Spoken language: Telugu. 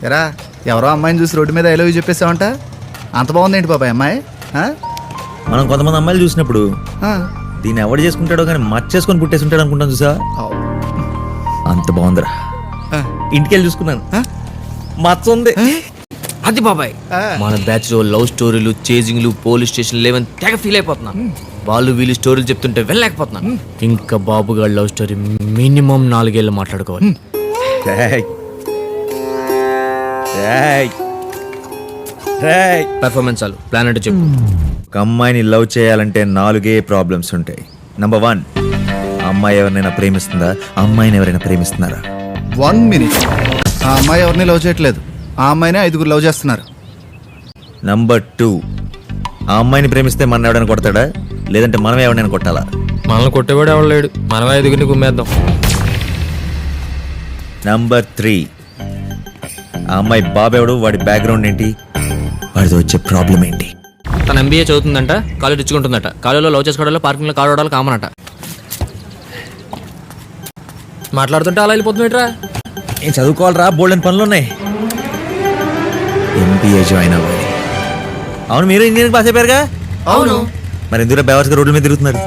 ఎరా ఎవరో అమ్మాయిని చూసి రోడ్డు మీద ఐ లవ్ యూ చెప్పేసావంట. అంత బాగుంది ఏంటి బాబాయ్ అమ్మాయి? మనం కొంతమంది అమ్మాయిలు చూసినప్పుడు దీన్ని ఎవడు చేసుకుంటాడో కానీ మర్చేసుకొని పుట్టేసి ఉంటాడు అనుకుంటాను చూసా. అంత బాగుందిరా. ఇంటికెళ్ళి చూసుకున్నాను, మచ్చ ఉంది. అది బాబాయ్ మన బ్యాచ్ లో లవ్ స్టోరీలు, చేజింగ్లు, పోలీస్ స్టేషన్ లేవని తెగ ఫీల్ అయిపోతున్నా. వాళ్ళు వీళ్ళు స్టోరీలు చెప్తుంటే వెళ్ళలేకపోతున్నా. ఇంకా బాబు గారి లవ్ స్టోరీ మినిమం 4 ఏళ్ళు మాట్లాడుకోవాలి. పెర్ఫార్మెన్స్ చాలు, ప్లాన్ అంటే చెప్పు. ఒక అమ్మాయిని లవ్ చేయాలంటే 4 ప్రాబ్లమ్స్ ఉంటాయి. నంబర్ 1, అమ్మాయి ఎవరినైనా ప్రేమిస్తుందా, అమ్మాయిని ఎవరైనా ప్రేమిస్తున్నారా? 1 minute. ఆ అమ్మాయి ఎవరిని లవ్ చేయట్లేదు, ఆ అమ్మాయిని 5 లవ్ చేస్తున్నారు. నంబర్ 2, ఆ అమ్మాయిని ప్రేమిస్తే మన ఎవడైనా కొడతాడా, లేదంటే మనమే ఎవరైనా కొట్టాలా? మనల్ని కొట్టేవాడు ఎవడు లేడు, మనమే 5 గుమ్మేద్దాం. నంబర్ 3, ఆ అమ్మాయి బాబెవడు, వాడి బ్యాక్గ్రౌండ్ ఏంటి, వాడితో వచ్చే ప్రాబ్లం ఏంటి? తన MBA చదువుతుందంట, కాలేజ్ ఇచ్చుకుంటుందట, కాలేజీలో లవ్ చేసుకోవడాలు, పార్కింగ్లో కారు ఆడాలి కామన్ అట. మాట్లాడుతుంటే అలా వెళ్ళిపోతుందిట్రా. ఏం చదువుకోవాలరా, బోల్డెన్ పనులు ఉన్నాయి. MBA జాయిన్ అవ్వాలి. అవును, మీరు ఇంజనీరింగ్ పాస్ అయిపోయారుగా? అవును. మరి ఎందుకు బేవర్స్గా రోడ్ల మీద తిరుగుతున్నారు?